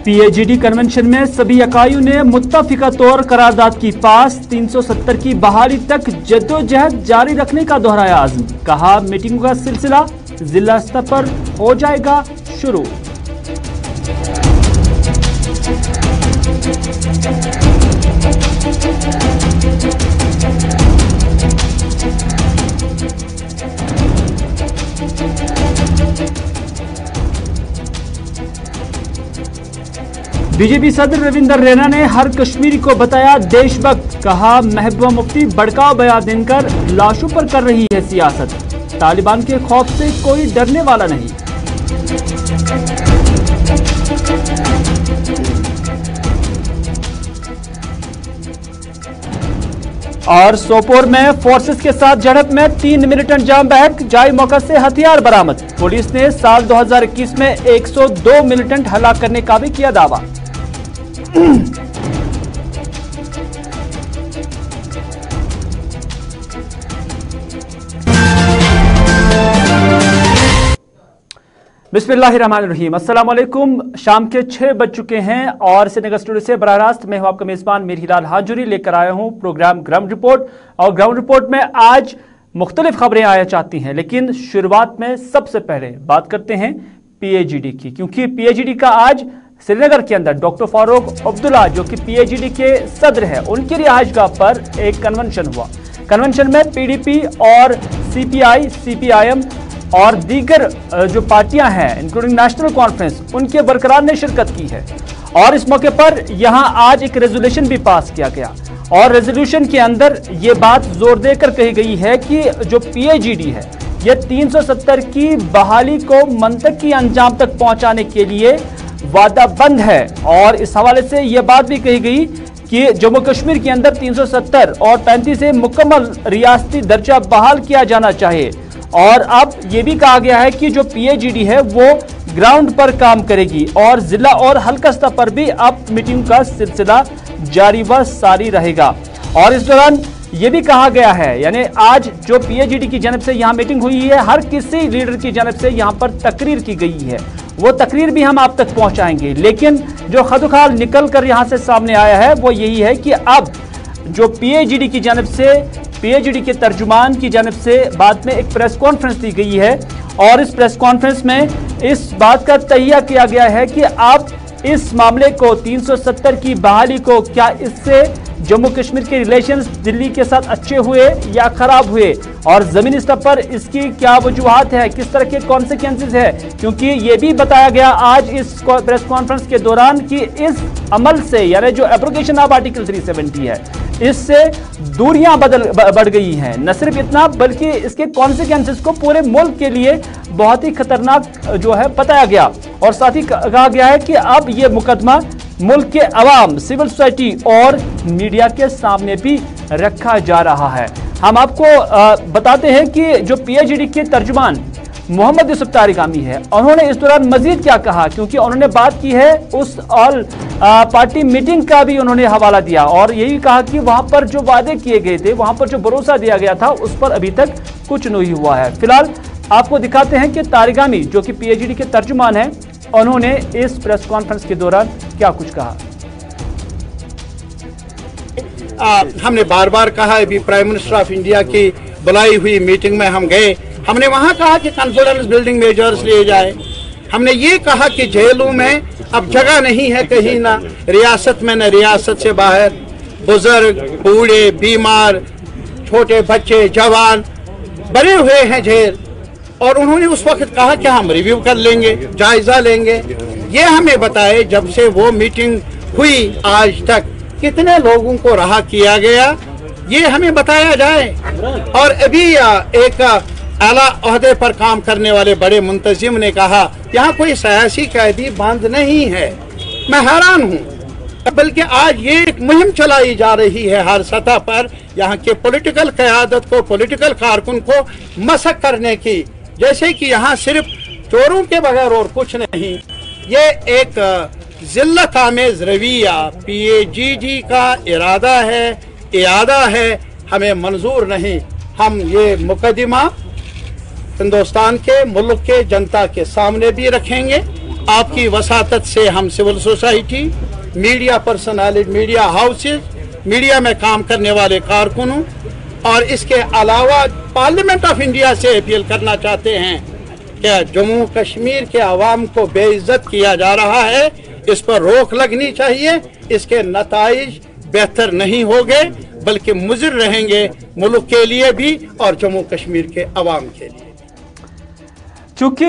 PAGD convention में सभी इकाइयों ने मुत्तफिका तौर करारदाद की पास। 370 की बहाली तक जद्दोजहद जारी रखने का दोहराया आज़म। कहा मीटिंगों का सिलसिला जिला स्तर पर हो जाएगा शुरू। बीजेपी सदर रविंदर रैना ने हर कश्मीरी को बताया देशभक्त। कहा महबूबा मुफ्ती भड़काऊ बयान देकर लाशों पर कर रही है सियासत। तालिबान के खौफ से कोई डरने वाला नहीं। और सोपोर में फोर्सेस के साथ झड़प में 3 मिलिटेंट जाम बहक। जाई मौका से हथियार बरामद। पुलिस ने साल 2021 में 102 मिलिटेंट हलाक करने का भी किया दावा। बिस्मिल्लाहिर्रहमानिर्रहीम। अस्सलाम वालेकुम। शाम के 6 बज चुके हैं और श्रीनगर स्टूडियो से बराह रास्त मैं हूं आपका मेजबान मीर हिलाल हाजुरी लेकर आया हूं प्रोग्राम ग्राउंड रिपोर्ट। और ग्राउंड रिपोर्ट में आज मुख्तलिफ खबरें आया चाहती हैं, लेकिन शुरुआत में सबसे पहले बात करते हैं PAGD की, क्योंकि PAGD का आज श्रीनगर के अंदर डॉक्टर फारूक अब्दुल्ला जो कि PAGD के सदर है, उनकी रिहाइशगाह पर एक कन्वेंशन हुआ। कन्वेंशन में PDP और CPI, CPIM और दीगर जो पार्टियां हैं इंक्लूडिंग नेशनल कॉन्फ्रेंस, उनके वर्करार ने शिरकत की है। और इस मौके पर यहां आज एक रेजोल्यूशन भी पास किया गया और रेजोल्यूशन के अंदर ये बात जोर देकर कही गई है कि जो PAGD है ये 370 की बहाली को मंतकी अंजाम तक पहुंचाने के लिए वादाबंद है। और इस हवाले से यह बात भी कही गई कि जम्मू कश्मीर के अंदर 370 और 35 से मुकम्मल रियासती दर्जा बहाल किया जाना चाहिए। और अब यह भी कहा गया है कि जो PAGD है वो ग्राउंड पर काम करेगी और जिला और हल्का स्तर पर भी अब मीटिंग का सिलसिला जारी व सारी रहेगा। और इस दौरान ये भी कहा गया है, यानी आज जो PAGD की जानब से यहाँ मीटिंग हुई है, हर किसी लीडर की जानब से यहाँ पर तकरीर की गई है, वो तकरीर भी हम आप तक पहुंचाएंगे। लेकिन जो खदुखाल निकल कर यहाँ से सामने आया है वो यही है कि अब जो PAGD की जानब से, PAGD के तर्जुमान की जानब से बाद में एक प्रेस कॉन्फ्रेंस दी गई है और इस प्रेस कॉन्फ्रेंस में इस बात का तहिया किया गया है कि अब इस मामले को 370 की बहाली को क्या इससे जम्मू कश्मीर के रिलेशंस दिल्ली के साथ अच्छे हुए या खराब हुए और जमीनी स्तर पर इसकी क्या वजूहात है, किस तरह के कॉन्सिक्वेंसेस है। क्योंकि ये भी बताया गया आज इस प्रेस कॉन्फ्रेंस के दौरान कि इस अमल से, यानी जो एब्रोगेशन ऑफ आर्टिकल 370 है, इससे दूरियां बढ़ गई हैं। न सिर्फ इतना बल्कि इसके कॉन्सिक्वेंसेस को पूरे मुल्क के लिए बहुत ही खतरनाक जो है बताया गया। और साथ ही कहा गया है कि अब ये मुकदमा मुल्क के अवाम, सिविल सोसाइटी और मीडिया के सामने भी रखा जा रहा है। हम आपको बताते हैं कि जो PAGD के तर्जुमान मोहम्मद यूसुफ तारिगामी है, उन्होंने इस दौरान मजीद क्या कहा, क्योंकि उन्होंने बात की है उस ऑल पार्टी मीटिंग का भी उन्होंने हवाला दिया और यही कहा कि वहां पर जो वादे किए गए थे, वहां पर जो भरोसा दिया गया था, उस पर अभी तक कुछ नहीं हुआ है। फिलहाल आपको दिखाते हैं कि तारिगामी जो कि PAGD के तर्जुमान है, उन्होंने इस प्रेस कॉन्फ्रेंस के दौरान क्या कुछ कहा। हमने बार बार कहा, अभी प्राइम मिनिस्टर ऑफ इंडिया की बुलाई हुई मीटिंग में हम गए, हमने वहां कहा कि कॉन्फिडेंस बिल्डिंग मेजर्स लिए जाए। हमने ये कहा कि जेलों में अब जगह नहीं है कहीं, ना रियासत में न रियासत से बाहर। बुजुर्ग, बूढ़े, बीमार, छोटे बच्चे, जवान बने हुए हैं जेल। और उन्होंने उस वक्त कहा कि हम रिव्यू कर लेंगे, जायजा लेंगे। ये हमें बताए जब से वो मीटिंग हुई आज तक कितने लोगों को रहा किया गया, ये हमें बताया जाए। और अभी एक आला ओहदे पर काम करने वाले बड़े मुंतजिम ने कहा यहाँ कोई सियासी कैदी बंद नहीं है। मैं हैरान हूँ, बल्कि आज ये एक मुहिम चलाई जा रही है हर सतह पर यहाँ के पॉलिटिकल क़यादत को, पॉलिटिकल कारकुन को मसक करने की, जैसे कि यहाँ सिर्फ चोरों के बगैर और कुछ नहीं। ये एक जिल्लत आमेज रवैया PAGD का इरादा है, हमें मंजूर नहीं। हम ये मुकदमा हिंदुस्तान के मुल्क के जनता के सामने भी रखेंगे आपकी वसातत से हम civil society, media personality, media houses, media में काम करने वाले कारकुनों और इसके अलावा पार्लियामेंट ऑफ इंडिया से अपील करना चाहते हैं कि जम्मू कश्मीर के अवाम को बेइज्जत किया जा रहा है, इस पर रोक लगनी चाहिए। इसके नताइज बेहतर नहीं होंगे बल्कि मुज़िर रहेंगे मुल्क के लिए भी और जम्मू कश्मीर के अवाम के लिए। चूंकि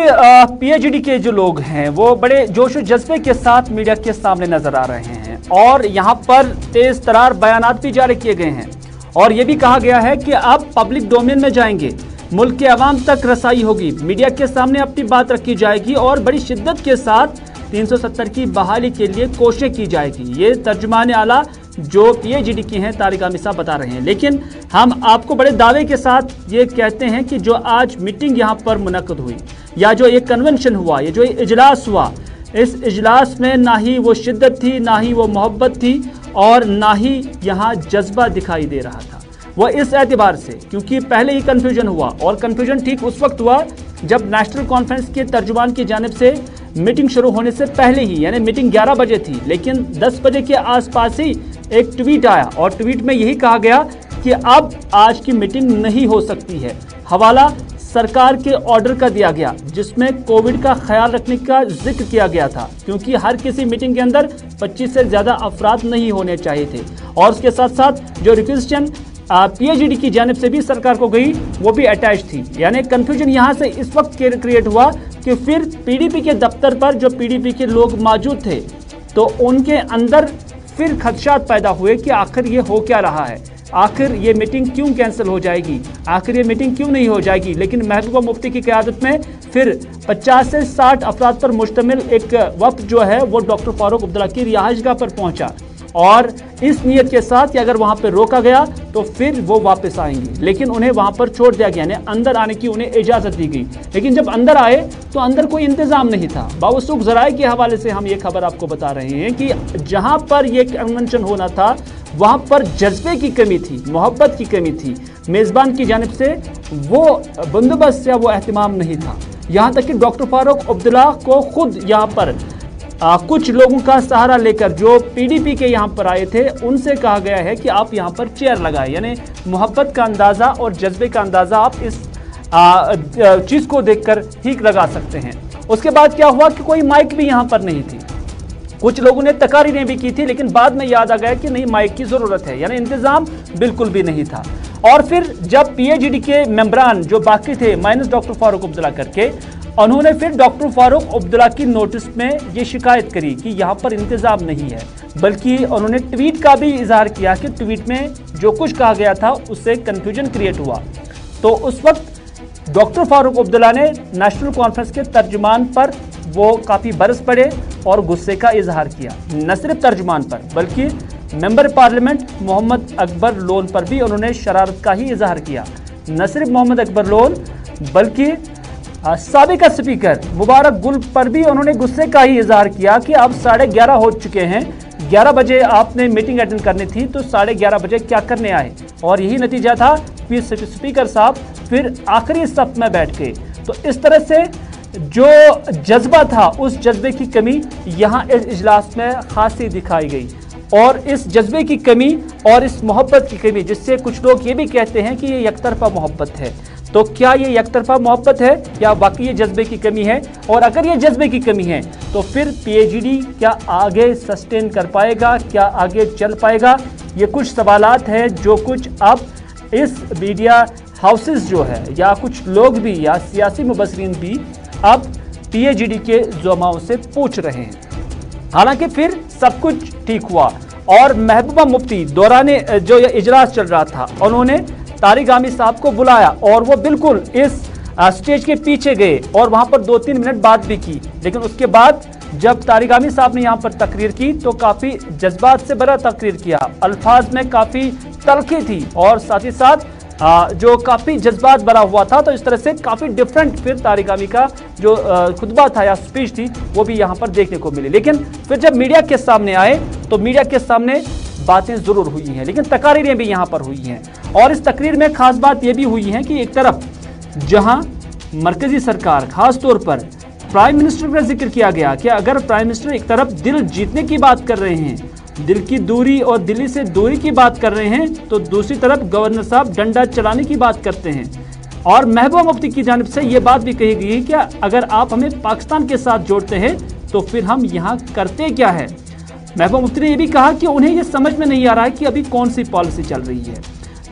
पीएचडी के जो लोग हैं वो बड़े जोश और जज्बे के साथ मीडिया के सामने नजर आ रहे हैं और यहाँ पर तेज तरार बयानात भी जारी किए गए हैं और ये भी कहा गया है कि अब पब्लिक डोमेन में जाएंगे, मुल्क के अवाम तक रसाई होगी, मीडिया के सामने अपनी बात रखी जाएगी और बड़ी शिद्दत के साथ 370 की बहाली के लिए कोशिश की जाएगी। ये तर्जुमान आला जो पीएचडी की हैं तारिक आमिर साहब बता रहे हैं। लेकिन हम आपको बड़े दावे के साथ ये कहते हैं कि जो आज मीटिंग यहाँ पर मुनक्कद हुई या जो ये कन्वेंशन हुआ, ये जो इजलास हुआ, इस इजलास में ना ही वो शिद्दत थी, ना ही वो मोहब्बत थी और ना ही यहाँ जज्बा दिखाई दे रहा था। वो इस एतबार से क्योंकि पहले ही कन्फ्यूजन हुआ और कन्फ्यूजन ठीक उस वक्त हुआ जब नेशनल कॉन्फ्रेंस के तर्जुमान की जानिब से मीटिंग शुरू होने से पहले ही, यानी मीटिंग 11 बजे थी, लेकिन 10 बजे के आसपास ही एक ट्वीट आया और ट्वीट में यही कहा गया कि अब आज की मीटिंग नहीं हो सकती है। हवाला सरकार के ऑर्डर का दिया गया जिसमें कोविड का ख्याल रखने का जिक्र किया गया था क्योंकि हर किसी मीटिंग के अंदर 25 से ज़्यादा अफराद नहीं होने चाहिए थे और उसके साथ साथ जो रिक्वेस्टन पीएचडी की जानिब से भी सरकार को गई वो भी अटैच थी। यानी कन्फ्यूजन यहाँ से इस वक्त क्रिएट हुआ कि फिर पीडीपी के दफ्तर पर जो पीडीपी के लोग मौजूद थे तो उनके अंदर फिर खदशात पैदा हुए कि आखिर ये हो क्या रहा है, आखिर ये मीटिंग क्यों कैंसिल हो जाएगी, आखिर ये मीटिंग क्यों नहीं हो जाएगी। लेकिन महबूबा मुफ्ती की क़यादत में फिर 50 से 60 अफराद पर मुश्तमिल एक वफ्द जो है वो डॉक्टर फारूक अब्दुल्ला की रिहाइशगाह पर पहुंचा और इस नियत के साथ कि अगर वहां पर रोका गया तो फिर वो वापस आएंगे, लेकिन उन्हें वहां पर छोड़ दिया गया, यानी अंदर आने की उन्हें इजाज़त दी गई। लेकिन जब अंदर आए तो अंदर कोई इंतज़ाम नहीं था। बावसूख ज़राए के हवाले से हम ये खबर आपको बता रहे हैं कि जहां पर ये कन्वेंशन होना था वहां पर जज्बे की कमी थी, मोहब्बत की कमी थी, मेज़बान की जानिब से वो बंदोबस्त या वो एहतमाम नहीं था। यहाँ तक कि डॉक्टर फारूक अब्दुल्ला को खुद यहाँ पर कुछ लोगों का सहारा लेकर जो पीडीपी के यहाँ पर आए थे उनसे कहा गया है कि आप यहाँ पर चेयर लगाएं, यानी मोहब्बत का अंदाज़ा और जज्बे का अंदाज़ा आप इस चीज़ को देखकर ही लगा सकते हैं। उसके बाद क्या हुआ कि कोई माइक भी यहाँ पर नहीं थी, कुछ लोगों ने तकारीरें भी की थी लेकिन बाद में याद आ गया कि नहीं माइक की ज़रूरत है, यानी इंतज़ाम बिल्कुल भी नहीं था। और फिर जब पीएचडी के मेंबरान जो बाकी थे माइनस डॉक्टर फारूक अब्दुल्ला करके, उन्होंने फिर डॉक्टर फारूक अब्दुल्ला की नोटिस में ये शिकायत करी कि यहाँ पर इंतज़ाम नहीं है, बल्कि उन्होंने ट्वीट का भी इजहार किया कि ट्वीट में जो कुछ कहा गया था उससे कन्फ्यूजन क्रिएट हुआ। तो उस वक्त डॉक्टर फारूक अब्दुल्ला ने नेशनल कॉन्फ्रेंस के तर्जुमान पर वो काफ़ी बरस पड़े और गुस्से का इजहार किया। न सिर्फ तर्जुमान पर बल्कि मेंबर पार्लियामेंट मोहम्मद अकबर लोन पर भी उन्होंने शरारत का ही इजहार किया। न सिर्फ मोहम्मद अकबर लोन बल्कि साबिका स्पीकर मुबारक गुल पर भी उन्होंने गुस्से का ही इजहार किया कि अब 11:30 हो चुके हैं, 11 बजे आपने मीटिंग अटेंड करनी थी तो 11:30 बजे क्या करने आए। और यही नतीजा था कि स्पीकर साहब फिर आखिरी सफ में बैठ गए। तो इस तरह से जो जज्बा था उस जज्बे की कमी यहाँ इस इजलास में खासी दिखाई गई और इस जज्बे की कमी और इस मोहब्बत की कमी, जिससे कुछ लोग ये भी कहते हैं कि ये यकतरफा मोहब्बत है। तो क्या ये यकतरफा मोहब्बत है या वाकई ये जज्बे की कमी है? और अगर ये जज्बे की कमी है तो फिर पीएचडी क्या आगे सस्टेन कर पाएगा, क्या आगे चल पाएगा? ये कुछ सवालात हैं जो कुछ अब इस मीडिया हाउसेस जो है या कुछ लोग भी या सियासी मुबसरीन भी अब पीएचडी के ज़ुमाओं से पूछ रहे हैं। हालांकि फिर सब कुछ ठीक हुआ और महबूबा मुफ्ती दौरान जो ये इजलास चल रहा था उन्होंने तारिक आमिर साहब को बुलाया और वो बिल्कुल इस स्टेज के पीछे गए और वहां पर 2-3 मिनट बात भी की। लेकिन उसके बाद जब तारिक आमिर साहब ने यहाँ पर तकरीर की तो काफ़ी जज्बात से भरा तकरीर किया, अल्फाज में काफ़ी तलखी थी और साथ ही साथ जो काफ़ी जज्बात भरा हुआ था। तो इस तरह से काफ़ी डिफरेंट फिर तारिक आमिर का जो खुतबा था या स्पीच थी वो भी यहाँ पर देखने को मिली। लेकिन फिर जब मीडिया के सामने आए तो मीडिया के सामने बातें ज़रूर हुई हैं लेकिन तकारीरें भी यहाँ पर हुई हैं। और इस तकरीर में ख़ास बात यह भी हुई है कि एक तरफ जहाँ मरकज़ी सरकार ख़ास तौर पर प्राइम मिनिस्टर का जिक्र किया गया कि अगर प्राइम मिनिस्टर एक तरफ दिल जीतने की बात कर रहे हैं, दिल की दूरी और दिल्ली से दूरी की बात कर रहे हैं, तो दूसरी तरफ गवर्नर साहब डंडा चलाने की बात करते हैं। और महबूबा मुफ्ती की जानिब से ये बात भी कही गई है कि अगर आप हमें पाकिस्तान के साथ जोड़ते हैं तो फिर हम यहाँ करते क्या है। महबूबा मुफ्ती ने यह भी कहा कि उन्हें ये समझ में नहीं आ रहा है कि अभी कौन सी पॉलिसी चल रही है।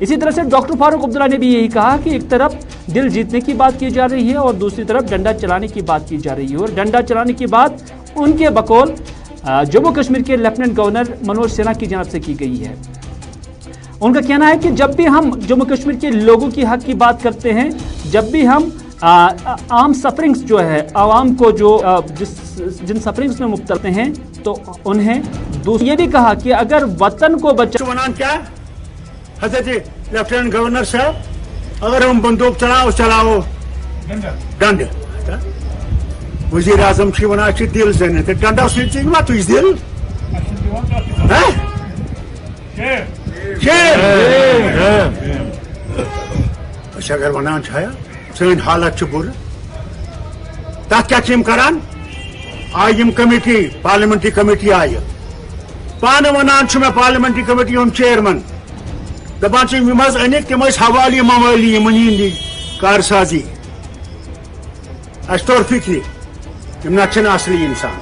इसी तरह से डॉक्टर फारूक अब्दुल्ला ने भी यही कहा कि एक तरफ दिल जीतने की बात की जा रही है और दूसरी तरफ डंडा चलाने की बात की जा रही है। और डंडा चलाने की बात उनके बकौल जम्मू कश्मीर के लेफ्टिनेंट गवर्नर मनोज सिन्हा की जानिब से की गई है। उनका कहना है कि जब भी हम जम्मू कश्मीर के लोगों की हक की बात करते हैं, जब भी हम आम सफरिंग्स जो है आवाम को जो जिन सफरिंग्स में मुब्तला हैं, तो उन्हें ये भी कहा कि अगर वतन को बचाना क्या हजरत लेफ्टिनेंट गवर्नर साहब, अगर हम बंदूक चलाओ डंड वजीर आजम वन दिल जन तो डंडा तु दिल अगर वन सन हालत बुर तथ क्या करान आय कमेटी पार्लियामेंट्री कमेटी आय पान वन मैं पार्लियामेंट्री कमेटी हम चेयरमैन दपान अनिक तम हवाली मवाली मनी कारसाजी तोर फिक्र तम ना असली इंसान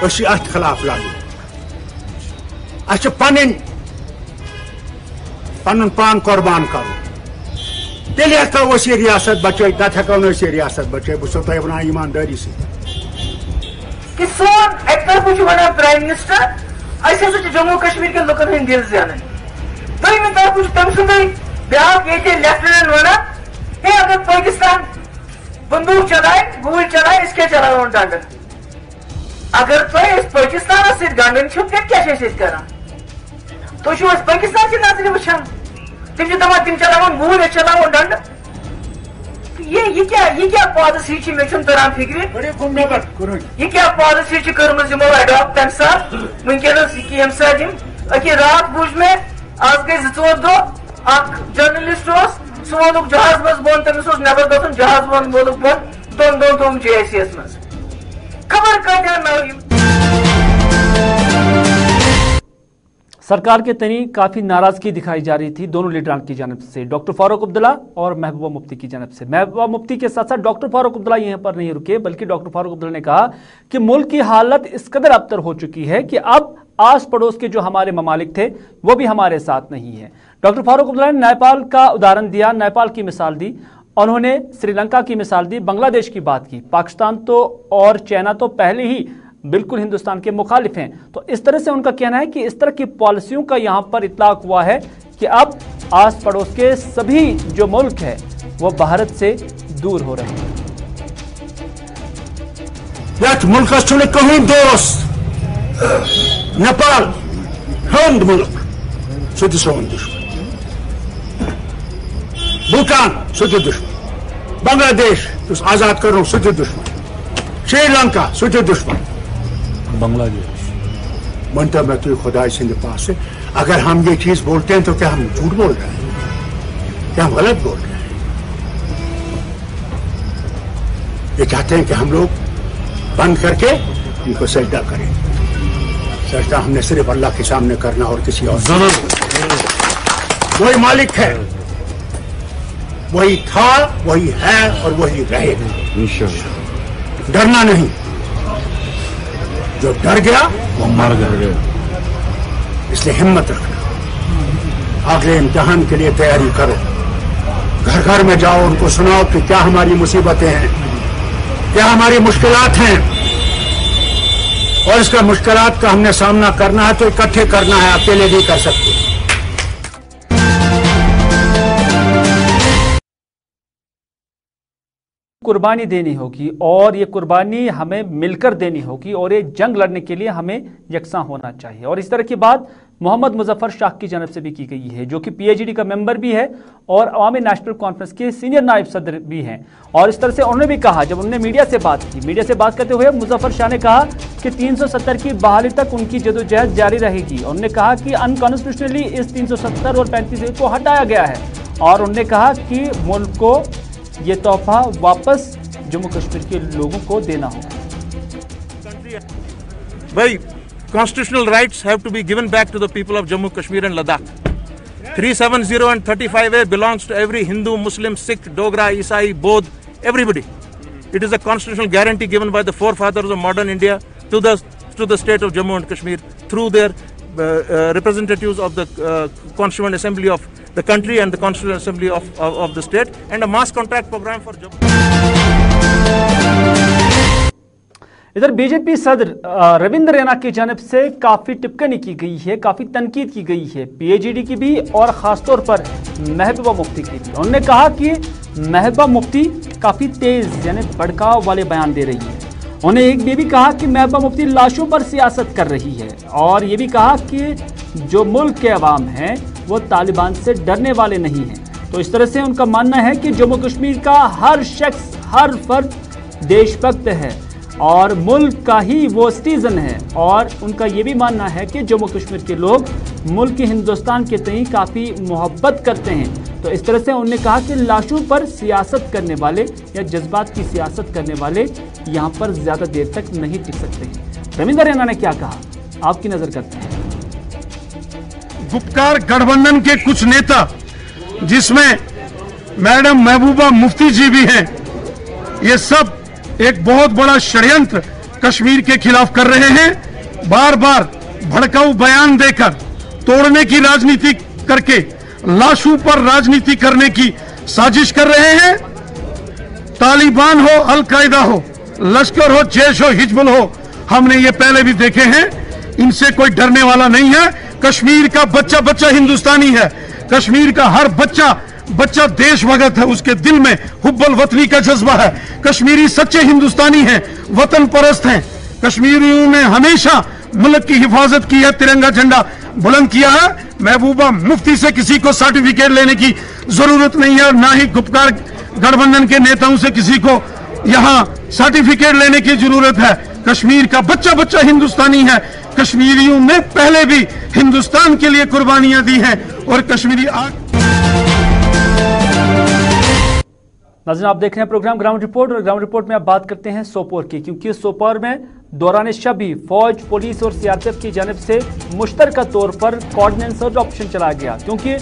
अत खिलाफ लड़न पन पान कुर्बान कर तेल हेको ये रियासत बच तथ हेको ये रियासत बचे बहुत तुम वन ईमानदारी से प्राइम मिनिस्टर जम्मू कश्मीर के लुकन हंद दिल जान दोम तरफ तम सुंद ब्या लेफ्टिनेंट वन है अगर पाकिस्तान बंदूक चलाए गोली चलाए इसके चलाओ डंड अगर तुम पाकिस्तान सत गंडन क्या तुम पाकिस्तान की नजर वुचान तम दपान चलाव गोली चलाव डंड ये क्या पॉलिसी मे तरान फिक्र ये क्या पॉलिसी कर्म अडॉप्ट तम साथ वनकस ये साथ रात बुझ में आज गई 2-4 दह जर्नलिस्ट सह वोनुक जहाज मज बोन तमिस नबर गन जहाज बोन वोनुक बोन दोन थोम JSS मज खबर कह नव सरकार के तनी काफ़ी नाराज़गी दिखाई जा रही थी दोनों लीडरान की जानिब से, डॉक्टर फारूक अब्दुल्ला और महबूबा मुफ्ती की जानिब से। महबूबा मुफ्ती के साथ साथ डॉक्टर फारूक अब्दुल्ला यहीं पर नहीं रुके, बल्कि डॉक्टर फारूक अब्दुल्ला ने कहा कि मुल्क की हालत इस कदर अबतर हो चुकी है कि अब आस पड़ोस के जो हमारे ममालिक थे वो भी हमारे साथ नहीं है। डॉक्टर फारूक अब्दुल्ला ने नेपाल का उदाहरण दिया, नेपाल की मिसाल दी, उन्होंने श्रीलंका की मिसाल दी, बांग्लादेश की बात की। पाकिस्तान तो और चाइना तो पहले ही बिल्कुल हिंदुस्तान के मुखालिफ हैं। तो इस तरह से उनका कहना है कि इस तरह की पॉलिसियों का यहाँ पर इतलाक हुआ है कि अब आस पड़ोस के सभी जो मुल्क है वो भारत से दूर हो रहे हैं। मुल्क कहीं दोस्त नेपाल हंद मुल्क सो सोन दुश्मन, भूटान सो दुश्मन, बांग्लादेश आजाद करो सो दुश्मन, श्रीलंका सो दुश्मन, बांग्लादेश मनता मैं तो खुदा सिंध पास से अगर हम ये चीज बोलते हैं तो क्या हम झूठ बोल रहे हैं, क्या हम गलत बोल रहे हैं? ये चाहते हैं कि हम लोग बंद करके इनको सजदा करें। सजदा हमने सिर्फ अल्लाह के सामने करना और किसी और वही मालिक है, वही था, वही है और वही रहेगा इंशाअल्लाह। डरना नहीं, जो डर गया वो मर गया। इसलिए हिम्मत रखना, अगले इम्तिहान के लिए तैयारी करो, घर घर में जाओ, उनको सुनाओ कि क्या हमारी मुसीबतें हैं, क्या हमारी मुश्किलात हैं, और इसका मुश्किलात का हमने सामना करना है तो इकट्ठे करना है, अकेले नहीं कर सकते। कुर्बानी देनी होगी और ये कुर्बानी हमें मिलकर देनी होगी और ये जंग लड़ने के लिए हमें यकसां होना चाहिए। और इस तरह की बात मोहम्मद मुजफ्फर शाह की जानब से भी की गई है, जो कि PAGD का मेंबर भी है और अवामी नेशनल कॉन्फ्रेंस के सीनियर नायब सदर भी हैं। और इस तरह से उन्होंने भी कहा, जब उन्होंने मीडिया से बात की, मीडिया से बात करते हुए मुजफ्फर शाह ने कहा कि 370 की बहाली तक उनकी जदोजहद जारी रहेगी। उन्होंने कहा कि अनकॉन्स्टिट्यूशनली इस 370 और 35 को हटाया गया है और उन्होंने कहा कि मुल्क को ये तोहफा वापस जम्मू कश्मीर के लोगों को देना होगा। भाई, constitutional rights have to be given back to the people of Jammu, Kashmir and Ladakh. 370 and 35A belongs to every Hindu, Muslim, Sikh, Dogra, Isai, Bodh, everybody. It is a constitutional guarantee given by the forefathers of modern India to the state of Jammu and Kashmir through their representatives of the Constituent Assembly of the country and the Constituent Assembly of the state, and a mass contract program for Jammu. इधर BJP सदर रविंद्र रैना की जानिब से काफ़ी टिप्पणी की गई है, काफ़ी तनकीद की गई है पीएचईडी की भी और ख़ासतौर पर महबूबा मुफ्ती की भी। उन्होंने कहा कि महबूबा मुफ्ती काफ़ी तेज़ यानी भड़काव वाले बयान दे रही है। उन्होंने एक ये भी कहा कि महबूबा मुफ्ती लाशों पर सियासत कर रही है और ये भी कहा कि जो मुल्क के अवाम हैं वो तालिबान से डरने वाले नहीं हैं। तो इस तरह से उनका मानना है कि जम्मू कश्मीर का हर शख्स, हर फर्द देशभक्त है और मुल्क का ही वो सिटीजन है, और उनका ये भी मानना है कि जम्मू कश्मीर के लोग मुल्क हिंदुस्तान के तई काफ़ी मोहब्बत करते हैं। तो इस तरह से उन्होंने कहा कि लाशों पर सियासत करने वाले या जज्बात की सियासत करने वाले यहाँ पर ज़्यादा देर तक नहीं टिक सकते हैं। रविंद्र रैना ने क्या कहा, आपकी नज़र करते हैं। गुपकार गठबंधन के कुछ नेता, जिसमें मैडम महबूबा मुफ्ती जी भी हैं, ये सब एक बहुत बड़ा षड्यंत्र कश्मीर के खिलाफ कर रहे हैं। बार बार भड़काऊ बयान देकर, तोड़ने की राजनीति करके, लाशों पर राजनीति करने की साजिश कर रहे हैं। तालिबान हो, अल-कायदा हो, लश्कर हो, जैश हो, हिजबुल हो, हमने ये पहले भी देखे हैं। इनसे कोई डरने वाला नहीं है। कश्मीर का बच्चा बच्चा हिंदुस्तानी है। कश्मीर का हर बच्चा बच्चा देशभक्त है। उसके दिल में हुब्बुल वतनी का जज्बा है। कश्मीरी सच्चे हिंदुस्तानी हैं, वतन परस्त हैं। कश्मीरियों ने हमेशा मुल्क की हिफाजत की है, तिरंगा झंडा बुलंद किया है। महबूबा मुफ्ती से किसी को सर्टिफिकेट लेने की जरूरत नहीं है और ना ही गुपकार गठबंधन के नेताओं से किसी को यहाँ सर्टिफिकेट लेने की जरूरत है। कश्मीर का बच्चा बच्चा हिंदुस्तानी है। कश्मीरियों ने पहले भी हिंदुस्तान के लिए कुर्बानियां दी हैं और कश्मीरी नाज़रीन, आप देख रहे हैं प्रोग्राम ग्राउंड रिपोर्ट और ग्राउंड रिपोर्ट में आप बात करते हैं सोपोर की, क्योंकि सोपोर में दौरान शब भी फौज, पुलिस और सीआरपीएफ की जानिब से मुश्तरका तौर पर कोऑर्डिनेट सर्च ऑपरेशन चलाया गया, क्योंकि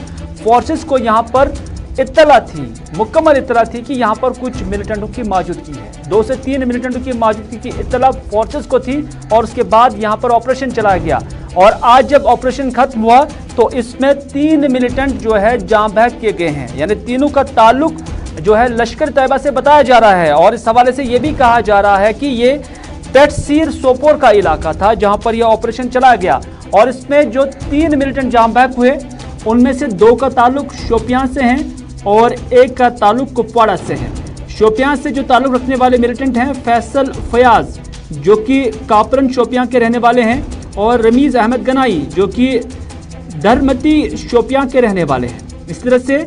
फोर्सेस को यहाँ पर इत्तला थी, मुकम्मल इत्तला थी कि यहाँ पर कुछ मिलिटेंटों की मौजूदगी है। 2 से 3 मिलिटेंटों की मौजूदगी की इत्तला फोर्सेस को थी और उसके बाद यहाँ पर ऑपरेशन चलाया गया। और आज जब ऑपरेशन खत्म हुआ तो इसमें 3 मिलिटेंट जो है जाँ बहक किए गए हैं, यानी तीनों का ताल्लुक जो है लश्कर तैयबा से बताया जा रहा है। और इस हवाले से ये भी कहा जा रहा है कि ये तटसीर सोपोर का इलाका था जहां पर यह ऑपरेशन चलाया गया और इसमें जो 3 मिलिटेंट जाँ बहक हुए उनमें से 2 का ताल्लुक शोपियां से हैं और 1 का ताल्लुक कुपवाड़ा से है। शोपियां से जो ताल्लुक रखने वाले मिलिटेंट हैं फैसल फयाज, जो कि कापरन शोपियां के रहने वाले हैं, और रमीज अहमद गनाई, जो कि धरमती शोपियां के रहने वाले हैं। इस तरह से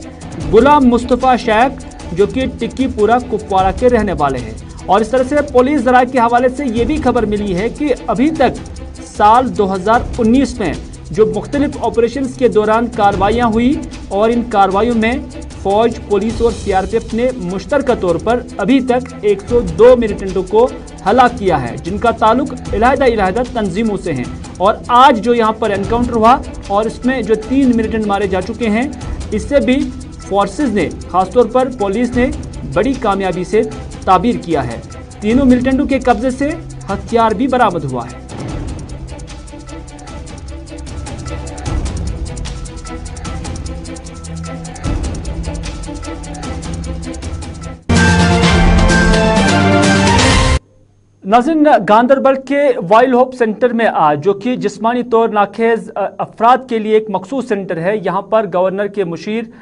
गुलाम मुस्तफ़ा शेख, जो कि टिक्कीपुरा कुपवाड़ा के रहने वाले हैं। और इस तरह से पुलिस ज़राए के हवाले से ये भी खबर मिली है कि अभी तक साल 2019 में जो मुख्तलिफ ऑपरेशंस के दौरान कार्रवाइयाँ हुई और इन कार्रवाइयों में फौज, पुलिस और सीआरपीएफ ने मुश्तरका तौर पर अभी तक 102 मिलिटेंटों को हलाक किया है, जिनका ताल्लुक इलाहिदा तंजीमों से हैं। और आज जो यहाँ पर एनकाउंटर हुआ और इसमें जो 3 मिलिटेंट मारे जा चुके हैं, इससे भी फोर्सेस ने, खासतौर पर पुलिस ने बड़ी कामयाबी से ताबीर किया है। तीनों मिलिटेंटों के कब्जे से हथियार भी बरामद हुआ है। नाज़रीन, गांदरबल के वाइल्ड होप सेंटर में आज, जो कि जिस्मानी तौर नाखेज अफराद के लिए एक मखसूस सेंटर है, यहाँ पर गवर्नर के मुशीर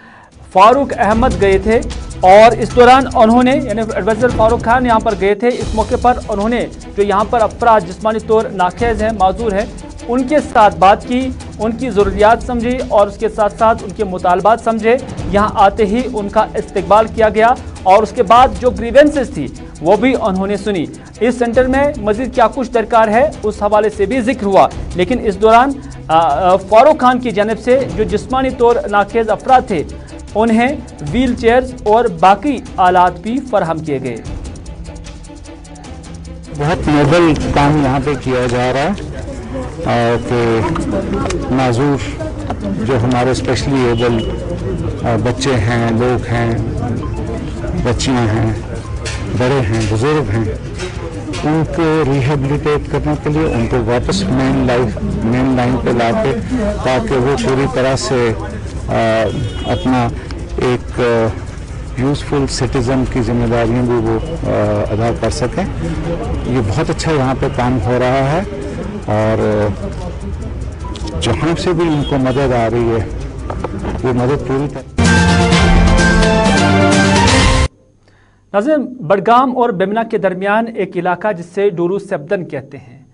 फारूक अहमद गए थे और इस दौरान उन्होंने, यानी एडवाइजर फारूक खान यहाँ पर गए थे। इस मौके पर उन्होंने जो यहाँ पर अफराद जिस्मानी तौर नाखेज हैं, माजूर हैं, उनके साथ बात की, उनकी ज़रूरियात समझी और उसके साथ साथ उनके मुतालबात समझे। यहाँ आते ही उनका इस्तकबाल किया गया और उसके बाद जो ग्रीवेंसेस थी वो भी उन्होंने सुनी। इस सेंटर में मज़ीद क्या कुछ दरकार है उस हवाले से भी जिक्र हुआ, लेकिन इस दौरान फारूक खान की जानिब से जो जिस्मानी तौर नाखेज अफराद थे उन्हें व्हील चेयर्स और बाकी आलात भी फराहम किए गए। बहुत नोबल काम यहाँ पे किया जा रहा है कि माजूर जो हमारे स्पेशली एबल बच्चे हैं, लोग हैं, बच्चियाँ हैं, बड़े हैं, बुजुर्ग हैं, उनको रिहेबिलिटेट करने के लिए उनको वापस मेन लाइन पे लाके ताकि वो पूरी तरह से अपना एक यूज़फुल सिटीज़न की जिम्मेदारियां भी वो अदा कर सकें। ये बहुत अच्छा यहाँ पे काम हो रहा है और जहाँ से भी इनको मदद आ रही है वो मदद पूरी तरह। नाज़रीन, बडगाम और बेमना के दरमियान एक इलाका जिसे डूरू सेब्दन कहते हैं,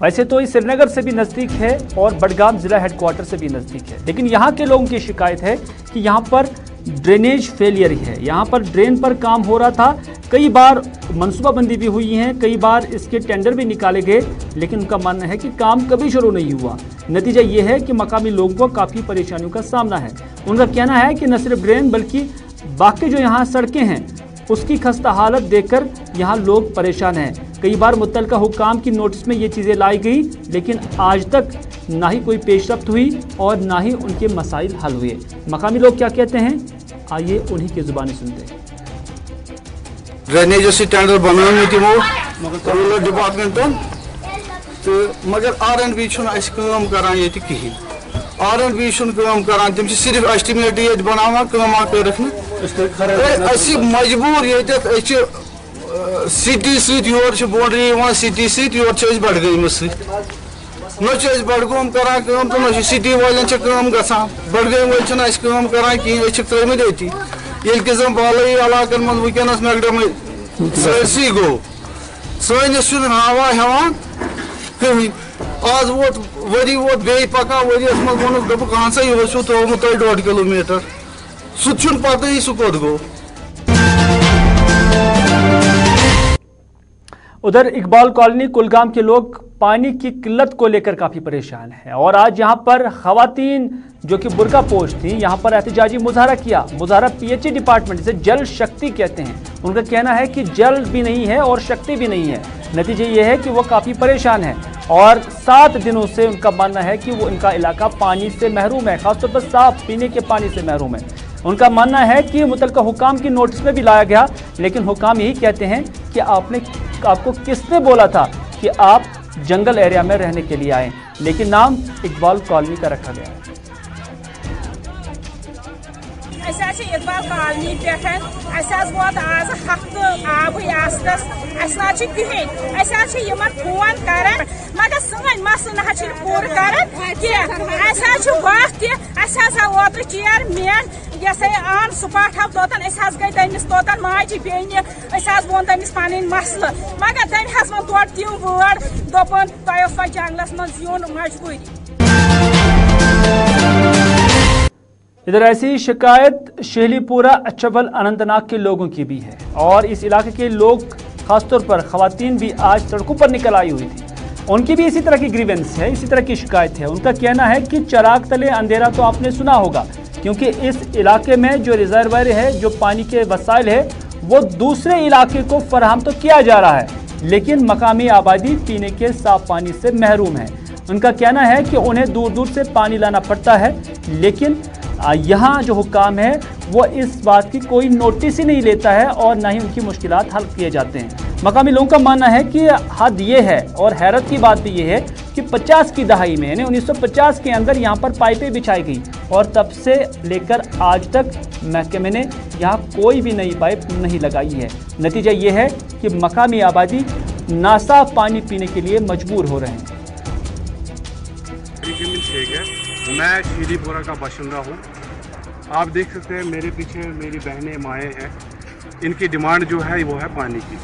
वैसे तो ये श्रीनगर से भी नज़दीक है और बडगाम ज़िला हेडक्वार्टर से भी नज़दीक है, लेकिन यहाँ के लोगों की शिकायत है कि यहाँ पर ड्रेनेज फेलियर है। यहाँ पर ड्रेन पर काम हो रहा था, कई बार मनसूबाबंदी भी हुई है, कई बार इसके टेंडर भी निकाले गए, लेकिन उनका मानना है कि काम कभी शुरू नहीं हुआ। नतीजा ये है कि मकामी लोगों को काफ़ी परेशानियों का सामना है। उनका कहना है कि न सिर्फ ड्रेन बल्कि बाकी जो यहाँ सड़कें हैं उसकी खस्ता हालत देखकर यहाँ लोग परेशान हैं। कई बार मुतल्लिका हुक्काम की नोटिस में ये चीज़ें लाई गई, लेकिन आज तक ना ही कोई पेशरफ्त हुई और ना ही उनके मसाइल हल हुए। मकामी लोग क्या कहते हैं, आइए उन्हीं की ज़ुबानी सुनते हैं। ड्रेनेज टेंडर बनाने तमो रूरल डिपार्टमेंटन तो मगर R&B काम करान ये कहीं R&B करान तम सिर्फ एस्टिमेट ये बनावा मजबूर ये सिटी योर बाउंड्री सिटी योर बडगम बडगोम करान तो न सिटी वाले गसान बडगम वाल करान कहीं त्रिमित ये जन बालई इलाकन मज वनस मैकडम सरसी गो सस हवा हेवान कहीं आज वोट वरी वोट बे पकान वरियस मज वोन दोप कहां सा यह त्रोमुत 1.5 किलोमीटर सह पता ही सह कोत गो। उधर इकबाल कॉलोनी कुलगाम के लोग पानी की किल्लत को लेकर काफ़ी परेशान हैं और आज यहाँ पर खवातीन जो कि बुर्का पोश थी यहाँ पर एहतजाजी मुजाहरा किया। मुजाहरा PHE डिपार्टमेंट जिसे जल शक्ति कहते हैं, उनका कहना है कि जल भी नहीं है और शक्ति भी नहीं है। नतीजे ये है कि वो काफ़ी परेशान है और 7 दिनों से उनका मानना है कि वो इनका इलाका पानी से महरूम है, खासतौर पर साफ पीने के पानी से महरूम है। उनका मानना है कि मुतल्लिका हुक्काम की नोटिस में भी लाया गया, लेकिन हुक्काम यही कहते हैं कि आपको किसने बोला था कि आप जंगल एरिया में रहने के लिए आए, लेकिन नाम इकबाल कॉलोनी का रखा गया है। इकबाल कॉलोनी पे वोत आज हफ्त आब आसनस कहें फोन कर मगर सन मसल ना पूर कर ओतर चेयरमैन ऑन स्पॉट दोतन गई तमिस तोतन माजि बेन वो तमिस पन मसल मगर तम वो तोड़ तीव वर्ड दोपन तह पे जंगलस मज यून मजबूरी। इधर ऐसी शिकायत शेहलीपुरा अचबल अनंतनाग के लोगों की भी है और इस इलाके के लोग खासतौर पर खवातीन भी आज सड़कों पर निकल आई हुई थी। उनकी भी इसी तरह की ग्रीवेंस है, इसी तरह की शिकायत है। उनका कहना है कि चिराग तले अंधेरा तो आपने सुना होगा, क्योंकि इस इलाके में जो रिजर्वायर है, जो पानी के वसाइल है, वो दूसरे इलाके को फराहम तो किया जा रहा है, लेकिन मकामी आबादी पीने के साफ पानी से महरूम है। उनका कहना है कि उन्हें दूर दूर से पानी लाना पड़ता है, लेकिन यहाँ जो हुक्काम है वो इस बात की कोई नोटिस ही नहीं लेता है और ना ही उनकी मुश्किलात हल किए जाते हैं। मकामी लोगों का मानना है कि हद ये है और हैरत की बात भी ये है कि 50 की दहाई में यानी 1950 के अंदर यहाँ पर पाइपें बिछाई गई और तब से लेकर आज तक महकमे ने यहाँ कोई भी नई पाइप नहीं लगाई है। नतीजा ये है कि मकामी आबादी नासाफ पानी पीने के लिए मजबूर हो रहे हैं। मैं शेहलीपुरा का बाशिंदा हूँ। आप देख सकते हैं मेरे पीछे मेरी बहनें माएँ हैं, इनकी डिमांड जो है वो है पानी की।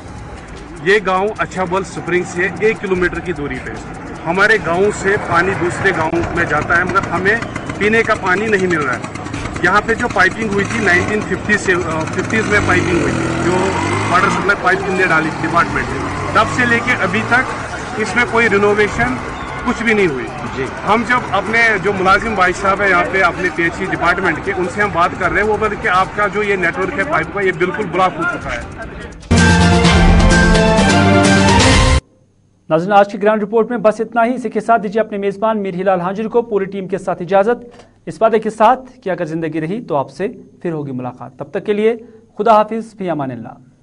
ये गांव अछाबल स्प्रिंग से 1 किलोमीटर की दूरी पे हमारे गांव से पानी दूसरे गांव में जाता है, मगर हमें पीने का पानी नहीं मिल रहा है। यहाँ पे जो पाइपिंग हुई थी 1950s में पाइपिंग हुई थी, जो वाटर सप्लाई पाइप ने डाली डिपार्टमेंट ने, तब से लेके अभी तक इसमें कोई रिनोवेशन कुछ भी नहीं हुई जी। हम जब अपने जो मुलाजिम भाई साहब है यहाँ पे अपने PHE डिपार्टमेंट के, उनसे हम बात कर रहे हैं, वो बोले कि आपका जो ये नेटवर्क है पाइप का, ये बिल्कुल ब्लॉक हो चुका है। नाज़रीन, आज की ग्राउंड रिपोर्ट में बस इतना ही। इसी के साथ दीजिए अपने मेज़बान मीर हिलाल हांजुरी को पूरी टीम के साथ इजाज़त, इस वादे के साथ कि अगर ज़िंदगी रही तो आपसे फिर होगी मुलाकात। तब तक के लिए खुदा हाफिज़, फी अमानिल्लाह।